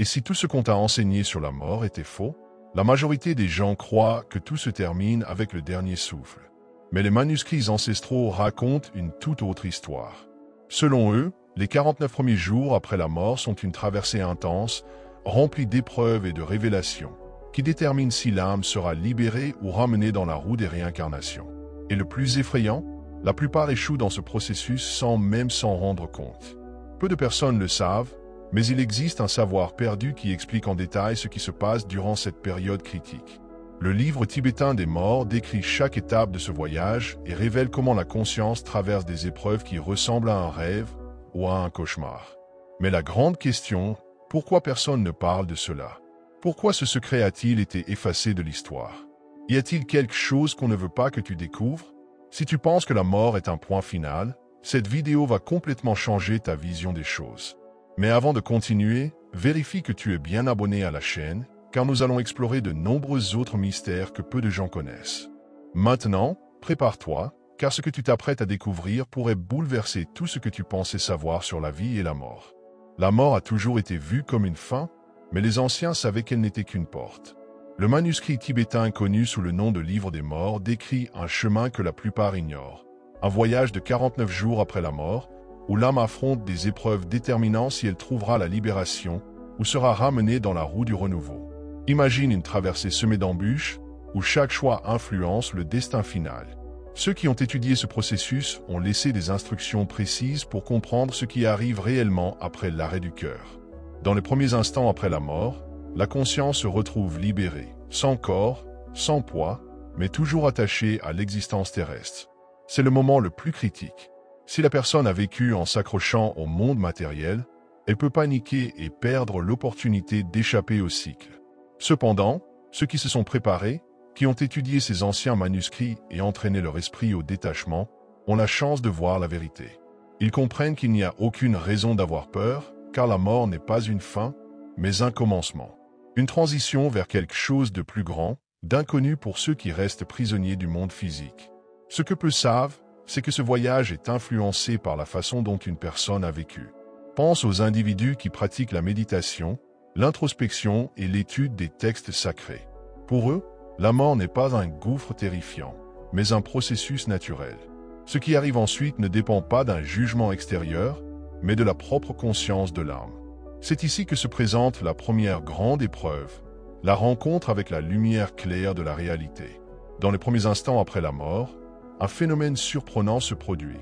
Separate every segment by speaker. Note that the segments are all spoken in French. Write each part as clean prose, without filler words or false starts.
Speaker 1: Et si tout ce qu'on t'a enseigné sur la mort était faux? La majorité des gens croient que tout se termine avec le dernier souffle. Mais les manuscrits ancestraux racontent une toute autre histoire. Selon eux, les 49 premiers jours après la mort sont une traversée intense, remplie d'épreuves et de révélations, qui détermine si l'âme sera libérée ou ramenée dans la roue des réincarnations. Et le plus effrayant, la plupart échouent dans ce processus sans même s'en rendre compte. Peu de personnes le savent, mais il existe un savoir perdu qui explique en détail ce qui se passe durant cette période critique. Le livre tibétain des morts décrit chaque étape de ce voyage et révèle comment la conscience traverse des épreuves qui ressemblent à un rêve ou à un cauchemar. Mais la grande question, pourquoi personne ne parle de cela? Pourquoi ce secret a-t-il été effacé de l'histoire? Y a-t-il quelque chose qu'on ne veut pas que tu découvres? Si tu penses que la mort est un point final, cette vidéo va complètement changer ta vision des choses. Mais avant de continuer, vérifie que tu es bien abonné à la chaîne, car nous allons explorer de nombreux autres mystères que peu de gens connaissent. Maintenant, prépare-toi, car ce que tu t'apprêtes à découvrir pourrait bouleverser tout ce que tu pensais savoir sur la vie et la mort. La mort a toujours été vue comme une fin, mais les anciens savaient qu'elle n'était qu'une porte. Le manuscrit tibétain connu sous le nom de Livre des morts décrit un chemin que la plupart ignorent. Un voyage de 49 jours après la mort, où l'âme affronte des épreuves déterminant si elle trouvera la libération ou sera ramenée dans la roue du renouveau. Imagine une traversée semée d'embûches, où chaque choix influence le destin final. Ceux qui ont étudié ce processus ont laissé des instructions précises pour comprendre ce qui arrive réellement après l'arrêt du cœur. Dans les premiers instants après la mort, la conscience se retrouve libérée, sans corps, sans poids, mais toujours attachée à l'existence terrestre. C'est le moment le plus critique. Si la personne a vécu en s'accrochant au monde matériel, elle peut paniquer et perdre l'opportunité d'échapper au cycle. Cependant, ceux qui se sont préparés, qui ont étudié ces anciens manuscrits et entraîné leur esprit au détachement, ont la chance de voir la vérité. Ils comprennent qu'il n'y a aucune raison d'avoir peur, car la mort n'est pas une fin, mais un commencement. Une transition vers quelque chose de plus grand, d'inconnu pour ceux qui restent prisonniers du monde physique. Ce que peu savent, c'est que ce voyage est influencé par la façon dont une personne a vécu. Pense aux individus qui pratiquent la méditation, l'introspection et l'étude des textes sacrés. Pour eux, la mort n'est pas un gouffre terrifiant, mais un processus naturel. Ce qui arrive ensuite ne dépend pas d'un jugement extérieur, mais de la propre conscience de l'âme. C'est ici que se présente la première grande épreuve, la rencontre avec la lumière claire de la réalité. Dans les premiers instants après la mort, un phénomène surprenant se produit.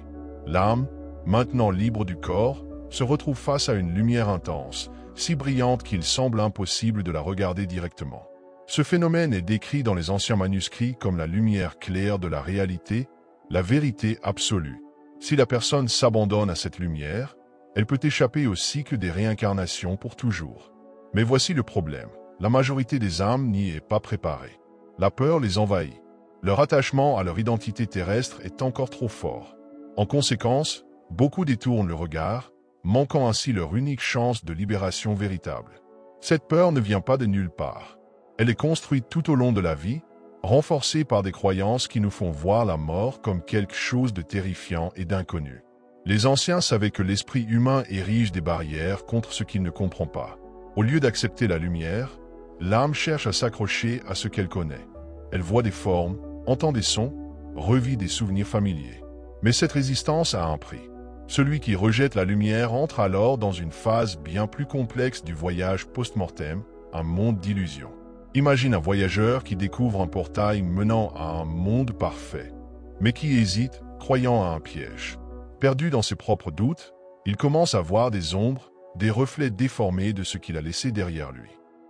Speaker 1: L'âme, maintenant libre du corps, se retrouve face à une lumière intense, si brillante qu'il semble impossible de la regarder directement. Ce phénomène est décrit dans les anciens manuscrits comme la lumière claire de la réalité, la vérité absolue. Si la personne s'abandonne à cette lumière, elle peut échapper au cycle des réincarnations pour toujours. Mais voici le problème. La majorité des âmes n'y est pas préparée. La peur les envahit. Leur attachement à leur identité terrestre est encore trop fort. En conséquence, beaucoup détournent le regard, manquant ainsi leur unique chance de libération véritable. Cette peur ne vient pas de nulle part. Elle est construite tout au long de la vie, renforcée par des croyances qui nous font voir la mort comme quelque chose de terrifiant et d'inconnu. Les anciens savaient que l'esprit humain érige des barrières contre ce qu'il ne comprend pas. Au lieu d'accepter la lumière, l'âme cherche à s'accrocher à ce qu'elle connaît. Elle voit des formes, entend des sons, revit des souvenirs familiers. Mais cette résistance a un prix. Celui qui rejette la lumière entre alors dans une phase bien plus complexe du voyage post-mortem, un monde d'illusions. Imagine un voyageur qui découvre un portail menant à un monde parfait, mais qui hésite, croyant à un piège. Perdu dans ses propres doutes, il commence à voir des ombres, des reflets déformés de ce qu'il a laissé derrière lui.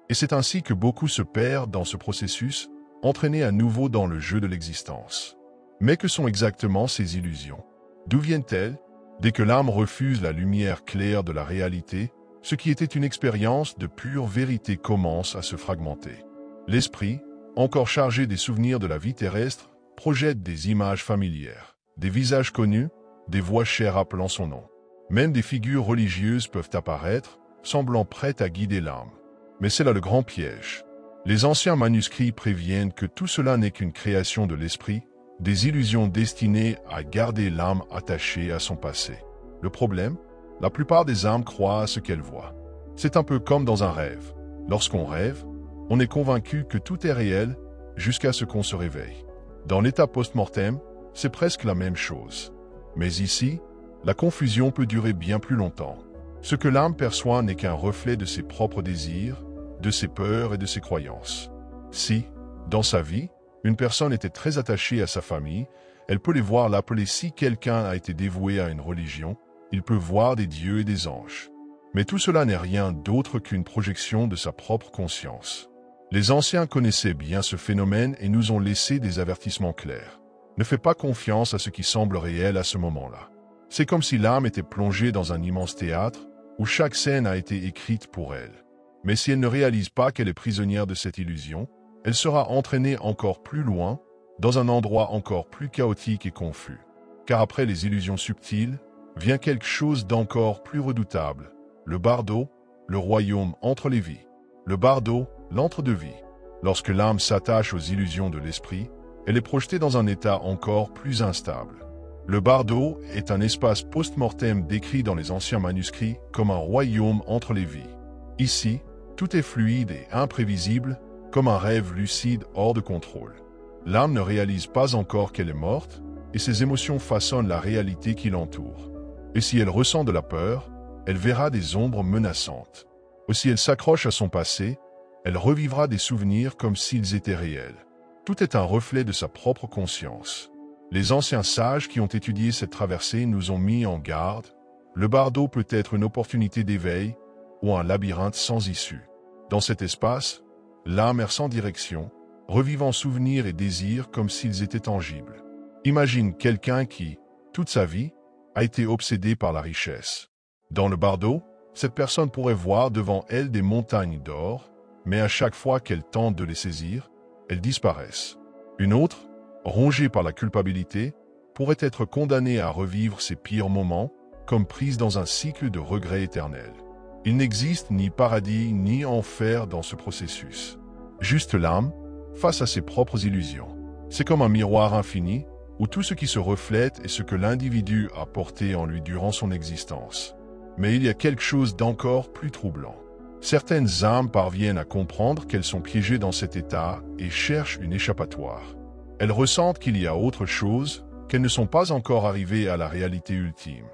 Speaker 1: Et c'est ainsi que beaucoup se perdent dans ce processus, entraînés à nouveau dans le jeu de l'existence. Mais que sont exactement ces illusions? D'où viennent-elles? Dès que l'âme refuse la lumière claire de la réalité, ce qui était une expérience de pure vérité commence à se fragmenter. L'esprit, encore chargé des souvenirs de la vie terrestre, projette des images familières, des visages connus, des voix chères appelant son nom. Même des figures religieuses peuvent apparaître, semblant prêtes à guider l'âme. Mais c'est là le grand piège. Les anciens manuscrits préviennent que tout cela n'est qu'une création de l'esprit, des illusions destinées à garder l'âme attachée à son passé. Le problème? La plupart des âmes croient à ce qu'elles voient. C'est un peu comme dans un rêve. Lorsqu'on rêve, on est convaincu que tout est réel jusqu'à ce qu'on se réveille. Dans l'état post-mortem, c'est presque la même chose. Mais ici, la confusion peut durer bien plus longtemps. Ce que l'âme perçoit n'est qu'un reflet de ses propres désirs, de ses peurs et de ses croyances. Si, dans sa vie, une personne était très attachée à sa famille, elle peut les voir l'appeler. Si quelqu'un a été dévoué à une religion, il peut voir des dieux et des anges. Mais tout cela n'est rien d'autre qu'une projection de sa propre conscience. Les anciens connaissaient bien ce phénomène et nous ont laissé des avertissements clairs. Ne fais pas confiance à ce qui semble réel à ce moment-là. C'est comme si l'âme était plongée dans un immense théâtre où chaque scène a été écrite pour elle. Mais si elle ne réalise pas qu'elle est prisonnière de cette illusion, elle sera entraînée encore plus loin, dans un endroit encore plus chaotique et confus. Car après les illusions subtiles, vient quelque chose d'encore plus redoutable. Le bardo, le royaume entre les vies. Le bardo, l'entre-deux-vies. Lorsque l'âme s'attache aux illusions de l'esprit, elle est projetée dans un état encore plus instable. Le bardo est un espace post-mortem décrit dans les anciens manuscrits comme un royaume entre les vies. Ici, tout est fluide et imprévisible, comme un rêve lucide hors de contrôle. L'âme ne réalise pas encore qu'elle est morte, et ses émotions façonnent la réalité qui l'entoure. Et si elle ressent de la peur, elle verra des ombres menaçantes. Ou si elle s'accroche à son passé, elle revivra des souvenirs comme s'ils étaient réels. Tout est un reflet de sa propre conscience. Les anciens sages qui ont étudié cette traversée nous ont mis en garde. Le bardo peut être une opportunité d'éveil ou un labyrinthe sans issue. Dans cet espace, l'âme erre sans direction, revivant souvenirs et désirs comme s'ils étaient tangibles. Imagine quelqu'un qui, toute sa vie, a été obsédé par la richesse. Dans le bardo, cette personne pourrait voir devant elle des montagnes d'or, mais à chaque fois qu'elle tente de les saisir, elles disparaissent. Une autre, rongée par la culpabilité, pourrait être condamnée à revivre ses pires moments, comme prise dans un cycle de regrets éternels. Il n'existe ni paradis ni enfer dans ce processus. Juste l'âme, face à ses propres illusions. C'est comme un miroir infini, où tout ce qui se reflète est ce que l'individu a porté en lui durant son existence. Mais il y a quelque chose d'encore plus troublant. Certaines âmes parviennent à comprendre qu'elles sont piégées dans cet état et cherchent une échappatoire. Elles ressentent qu'il y a autre chose, qu'elles ne sont pas encore arrivées à la réalité ultime.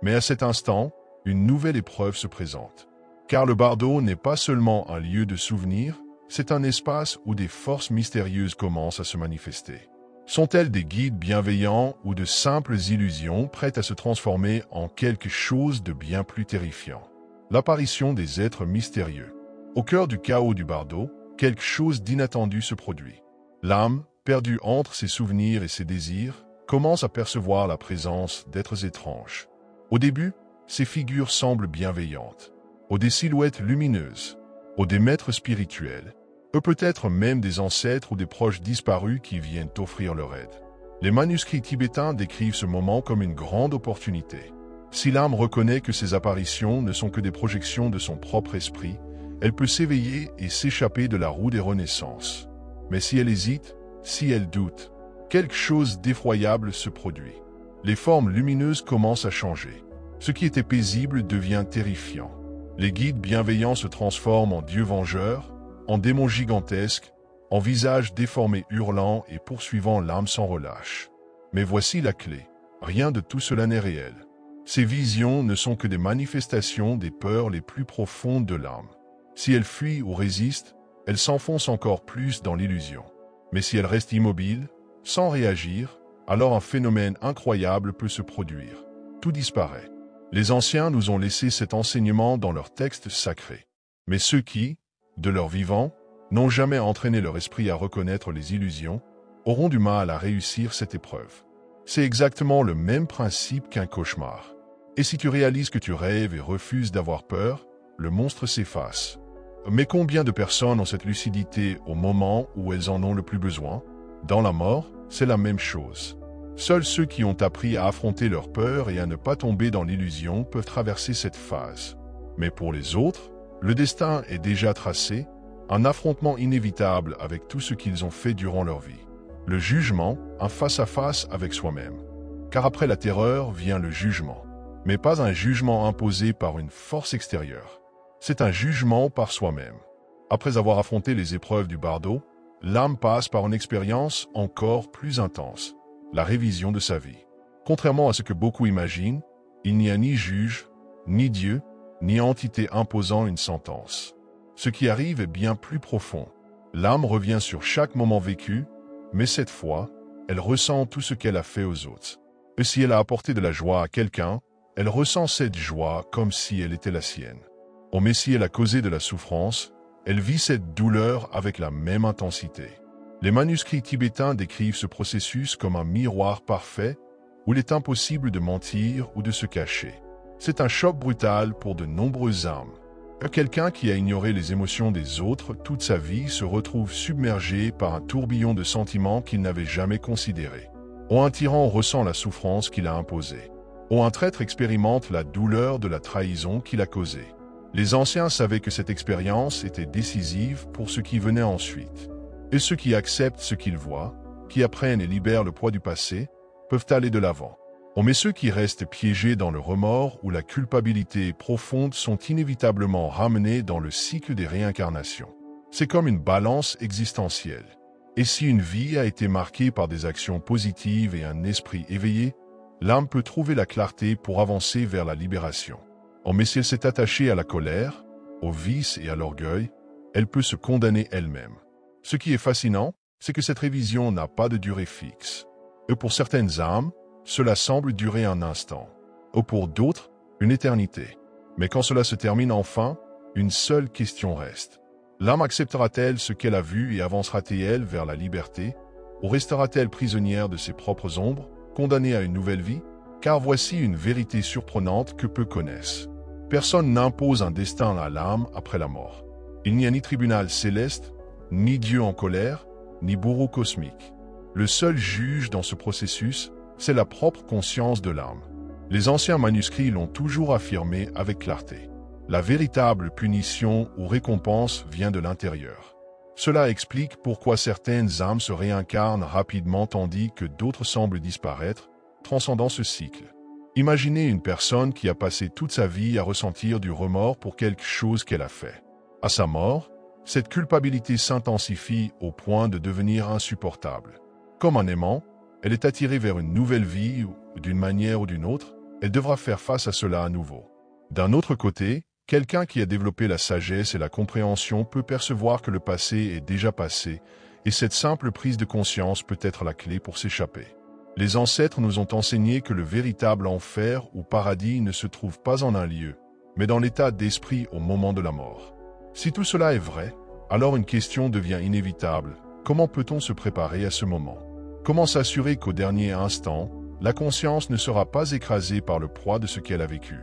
Speaker 1: Mais à cet instant, une nouvelle épreuve se présente. Car le bardo n'est pas seulement un lieu de souvenir, c'est un espace où des forces mystérieuses commencent à se manifester. Sont-elles des guides bienveillants ou de simples illusions prêtes à se transformer en quelque chose de bien plus terrifiant? L'apparition des êtres mystérieux. Au cœur du chaos du bardo, quelque chose d'inattendu se produit. L'âme, perdue entre ses souvenirs et ses désirs, commence à percevoir la présence d'êtres étranges. Au début, ces figures semblent bienveillantes, aux des silhouettes lumineuses, aux des maîtres spirituels, peut-être même des ancêtres ou des proches disparus qui viennent offrir leur aide. Les manuscrits tibétains décrivent ce moment comme une grande opportunité. Si l'âme reconnaît que ces apparitions ne sont que des projections de son propre esprit, elle peut s'éveiller et s'échapper de la roue des renaissances. Mais si elle hésite, si elle doute, quelque chose d'effroyable se produit. Les formes lumineuses commencent à changer. Ce qui était paisible devient terrifiant. Les guides bienveillants se transforment en dieux vengeurs, en démons gigantesques, en visages déformés hurlant et poursuivant l'âme sans relâche. Mais voici la clé. Rien de tout cela n'est réel. Ces visions ne sont que des manifestations des peurs les plus profondes de l'âme. Si elle fuit ou résiste, elle s'enfonce encore plus dans l'illusion. Mais si elle reste immobile, sans réagir, alors un phénomène incroyable peut se produire. Tout disparaît. Les anciens nous ont laissé cet enseignement dans leurs textes sacrés. Mais ceux qui, de leur vivant, n'ont jamais entraîné leur esprit à reconnaître les illusions, auront du mal à réussir cette épreuve. C'est exactement le même principe qu'un cauchemar. Et si tu réalises que tu rêves et refuses d'avoir peur, le monstre s'efface. Mais combien de personnes ont cette lucidité au moment où elles en ont le plus besoin? Dans la mort, c'est la même chose. Seuls ceux qui ont appris à affronter leur peur et à ne pas tomber dans l'illusion peuvent traverser cette phase. Mais pour les autres, le destin est déjà tracé, un affrontement inévitable avec tout ce qu'ils ont fait durant leur vie. Le jugement, un face-à-face avec soi-même. Car après la terreur vient le jugement. Mais pas un jugement imposé par une force extérieure. C'est un jugement par soi-même. Après avoir affronté les épreuves du bardo, l'âme passe par une expérience encore plus intense, la révision de sa vie. Contrairement à ce que beaucoup imaginent, il n'y a ni juge, ni Dieu, ni entité imposant une sentence. Ce qui arrive est bien plus profond. L'âme revient sur chaque moment vécu, mais cette fois, elle ressent tout ce qu'elle a fait aux autres. Et si elle a apporté de la joie à quelqu'un, elle ressent cette joie comme si elle était la sienne. Mais si elle a causé de la souffrance, elle vit cette douleur avec la même intensité. Les manuscrits tibétains décrivent ce processus comme un miroir parfait où il est impossible de mentir ou de se cacher. C'est un choc brutal pour de nombreuses âmes. Quelqu'un qui a ignoré les émotions des autres toute sa vie se retrouve submergé par un tourbillon de sentiments qu'il n'avait jamais considérés. Un tyran ressent la souffrance qu'il a imposée. Un traître expérimente la douleur de la trahison qu'il a causée. Les anciens savaient que cette expérience était décisive pour ce qui venait ensuite. Et ceux qui acceptent ce qu'ils voient, qui apprennent et libèrent le poids du passé, peuvent aller de l'avant. Mais ceux qui restent piégés dans le remords ou la culpabilité profonde sont inévitablement ramenés dans le cycle des réincarnations. C'est comme une balance existentielle. Et si une vie a été marquée par des actions positives et un esprit éveillé, l'âme peut trouver la clarté pour avancer vers la libération. Mais si elle s'est attachée à la colère, au vice et à l'orgueil, elle peut se condamner elle-même. Ce qui est fascinant, c'est que cette révision n'a pas de durée fixe. Et pour certaines âmes, cela semble durer un instant. Ou pour d'autres, une éternité. Mais quand cela se termine enfin, une seule question reste. L'âme acceptera-t-elle ce qu'elle a vu et avancera-t-elle vers la liberté? Ou restera-t-elle prisonnière de ses propres ombres, condamnée à une nouvelle vie? Car voici une vérité surprenante que peu connaissent. Personne n'impose un destin à l'âme après la mort. Il n'y a ni tribunal céleste, ni Dieu en colère, ni bourreau cosmique. Le seul juge dans ce processus, c'est la propre conscience de l'âme. Les anciens manuscrits l'ont toujours affirmé avec clarté. La véritable punition ou récompense vient de l'intérieur. Cela explique pourquoi certaines âmes se réincarnent rapidement tandis que d'autres semblent disparaître, transcendant ce cycle. Imaginez une personne qui a passé toute sa vie à ressentir du remords pour quelque chose qu'elle a fait. À sa mort, cette culpabilité s'intensifie au point de devenir insupportable. Comme un aimant, elle est attirée vers une nouvelle vie ou, d'une manière ou d'une autre, elle devra faire face à cela à nouveau. D'un autre côté, quelqu'un qui a développé la sagesse et la compréhension peut percevoir que le passé est déjà passé, et cette simple prise de conscience peut être la clé pour s'échapper. Les ancêtres nous ont enseigné que le véritable enfer ou paradis ne se trouve pas en un lieu, mais dans l'état d'esprit au moment de la mort. Si tout cela est vrai, alors une question devient inévitable. Comment peut-on se préparer à ce moment? Comment s'assurer qu'au dernier instant, la conscience ne sera pas écrasée par le poids de ce qu'elle a vécu?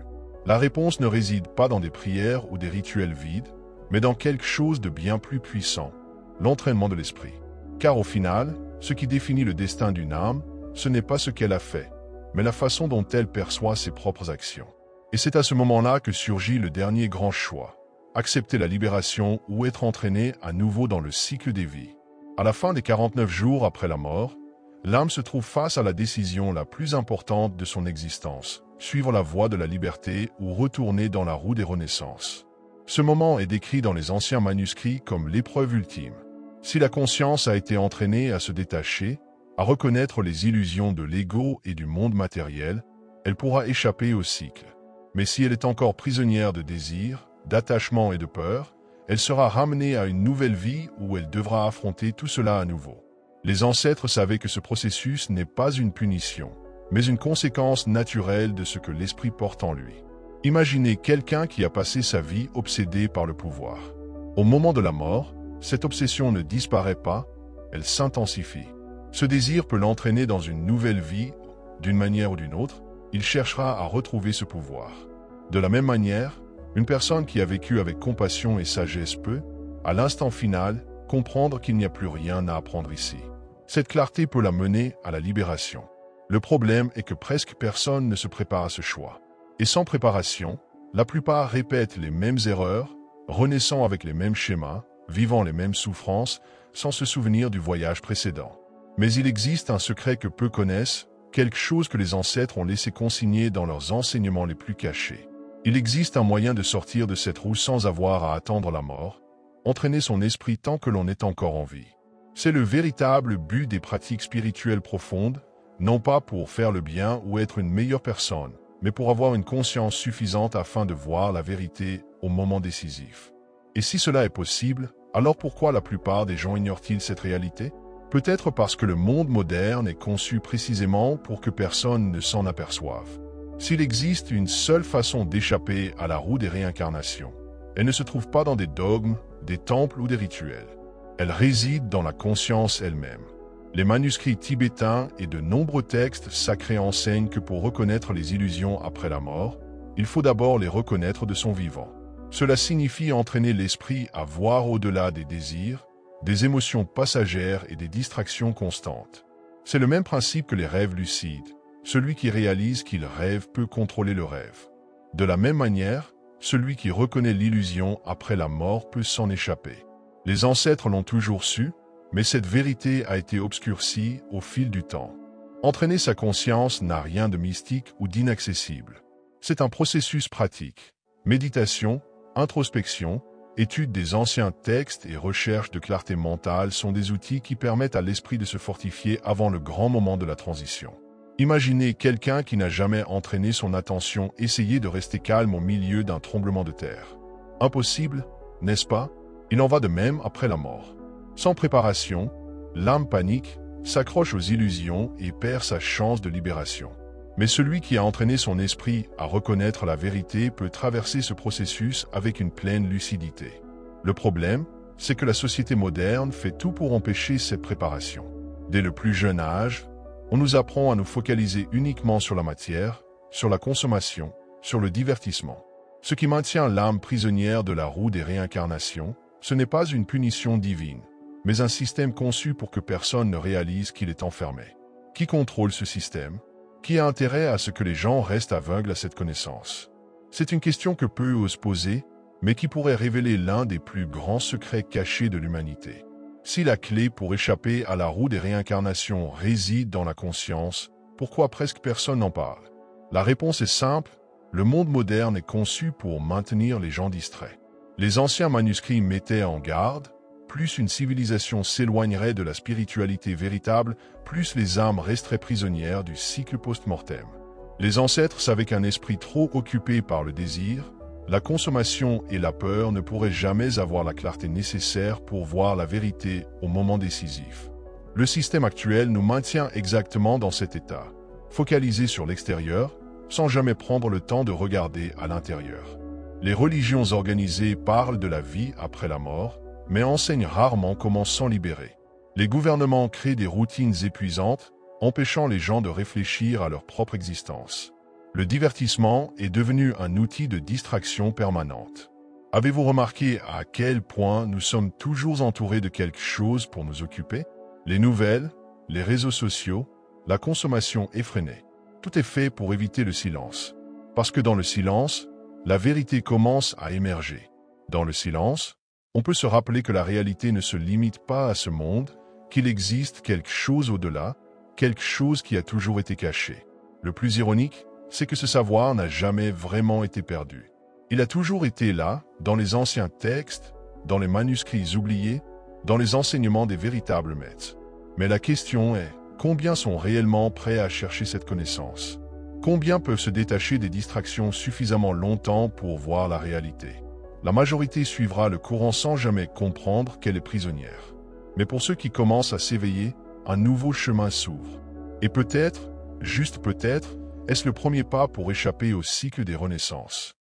Speaker 1: La réponse ne réside pas dans des prières ou des rituels vides, mais dans quelque chose de bien plus puissant, l'entraînement de l'esprit. Car au final, ce qui définit le destin d'une âme, ce n'est pas ce qu'elle a fait, mais la façon dont elle perçoit ses propres actions. Et c'est à ce moment-là que surgit le dernier grand choix, accepter la libération ou être entraîné à nouveau dans le cycle des vies. À la fin des 49 jours après la mort, l'âme se trouve face à la décision la plus importante de son existence, suivre la voie de la liberté ou retourner dans la roue des renaissances. Ce moment est décrit dans les anciens manuscrits comme l'épreuve ultime. Si la conscience a été entraînée à se détacher, à reconnaître les illusions de l'ego et du monde matériel, elle pourra échapper au cycle. Mais si elle est encore prisonnière de désirs, d'attachement et de peur, elle sera ramenée à une nouvelle vie où elle devra affronter tout cela à nouveau. Les ancêtres savaient que ce processus n'est pas une punition, mais une conséquence naturelle de ce que l'esprit porte en lui. Imaginez quelqu'un qui a passé sa vie obsédé par le pouvoir. Au moment de la mort, cette obsession ne disparaît pas, elle s'intensifie. Ce désir peut l'entraîner dans une nouvelle vie, d'une manière ou d'une autre, il cherchera à retrouver ce pouvoir. De la même manière, une personne qui a vécu avec compassion et sagesse peut, à l'instant final, comprendre qu'il n'y a plus rien à apprendre ici. Cette clarté peut la mener à la libération. Le problème est que presque personne ne se prépare à ce choix. Et sans préparation, la plupart répètent les mêmes erreurs, renaissant avec les mêmes schémas, vivant les mêmes souffrances, sans se souvenir du voyage précédent. Mais il existe un secret que peu connaissent, quelque chose que les ancêtres ont laissé consigner dans leurs enseignements les plus cachés. Il existe un moyen de sortir de cette roue sans avoir à attendre la mort, entraîner son esprit tant que l'on est encore en vie. C'est le véritable but des pratiques spirituelles profondes, non pas pour faire le bien ou être une meilleure personne, mais pour avoir une conscience suffisante afin de voir la vérité au moment décisif. Et si cela est possible, alors pourquoi la plupart des gens ignorent-ils cette réalité? Peut-être parce que le monde moderne est conçu précisément pour que personne ne s'en aperçoive. S'il existe une seule façon d'échapper à la roue des réincarnations, elle ne se trouve pas dans des dogmes, des temples ou des rituels. Elle réside dans la conscience elle-même. Les manuscrits tibétains et de nombreux textes sacrés enseignent que pour reconnaître les illusions après la mort, il faut d'abord les reconnaître de son vivant. Cela signifie entraîner l'esprit à voir au-delà des désirs, des émotions passagères et des distractions constantes. C'est le même principe que les rêves lucides. Celui qui réalise qu'il rêve peut contrôler le rêve. De la même manière, celui qui reconnaît l'illusion après la mort peut s'en échapper. Les ancêtres l'ont toujours su, mais cette vérité a été obscurcie au fil du temps. Entraîner sa conscience n'a rien de mystique ou d'inaccessible. C'est un processus pratique. Méditation, introspection, étude des anciens textes et recherche de clarté mentale sont des outils qui permettent à l'esprit de se fortifier avant le grand moment de la transition. Imaginez quelqu'un qui n'a jamais entraîné son attention essayer de rester calme au milieu d'un tremblement de terre. Impossible, n'est-ce pas? Il en va de même après la mort. Sans préparation, l'âme panique, s'accroche aux illusions et perd sa chance de libération. Mais celui qui a entraîné son esprit à reconnaître la vérité peut traverser ce processus avec une pleine lucidité. Le problème, c'est que la société moderne fait tout pour empêcher cette préparation. Dès le plus jeune âge, on nous apprend à nous focaliser uniquement sur la matière, sur la consommation, sur le divertissement. Ce qui maintient l'âme prisonnière de la roue des réincarnations, ce n'est pas une punition divine, mais un système conçu pour que personne ne réalise qu'il est enfermé. Qui contrôle ce système? Qui a intérêt à ce que les gens restent aveugles à cette connaissance? C'est une question que peu osent poser, mais qui pourrait révéler l'un des plus grands secrets cachés de l'humanité. Si la clé pour échapper à la roue des réincarnations réside dans la conscience, pourquoi presque personne n'en parle? La réponse est simple, le monde moderne est conçu pour maintenir les gens distraits. Les anciens manuscrits mettaient en garde, plus une civilisation s'éloignerait de la spiritualité véritable, plus les âmes resteraient prisonnières du cycle post-mortem. Les ancêtres savaient qu'un esprit trop occupé par le désir, la consommation et la peur ne pourraient jamais avoir la clarté nécessaire pour voir la vérité au moment décisif. Le système actuel nous maintient exactement dans cet état, focalisé sur l'extérieur, sans jamais prendre le temps de regarder à l'intérieur. Les religions organisées parlent de la vie après la mort, mais enseignent rarement comment s'en libérer. Les gouvernements créent des routines épuisantes, empêchant les gens de réfléchir à leur propre existence. Le divertissement est devenu un outil de distraction permanente. Avez-vous remarqué à quel point nous sommes toujours entourés de quelque chose pour nous occuper? Les nouvelles, les réseaux sociaux, la consommation effrénée. Tout est fait pour éviter le silence. Parce que dans le silence, la vérité commence à émerger. Dans le silence, on peut se rappeler que la réalité ne se limite pas à ce monde, qu'il existe quelque chose au-delà, quelque chose qui a toujours été caché. Le plus ironique, c'est que ce savoir n'a jamais vraiment été perdu. Il a toujours été là, dans les anciens textes, dans les manuscrits oubliés, dans les enseignements des véritables maîtres. Mais la question est, combien sont réellement prêts à chercher cette connaissance? Combien peuvent se détacher des distractions suffisamment longtemps pour voir la réalité? La majorité suivra le courant sans jamais comprendre qu'elle est prisonnière. Mais pour ceux qui commencent à s'éveiller, un nouveau chemin s'ouvre. Et peut-être, juste peut-être, est-ce le premier pas pour échapper au cycle des renaissances.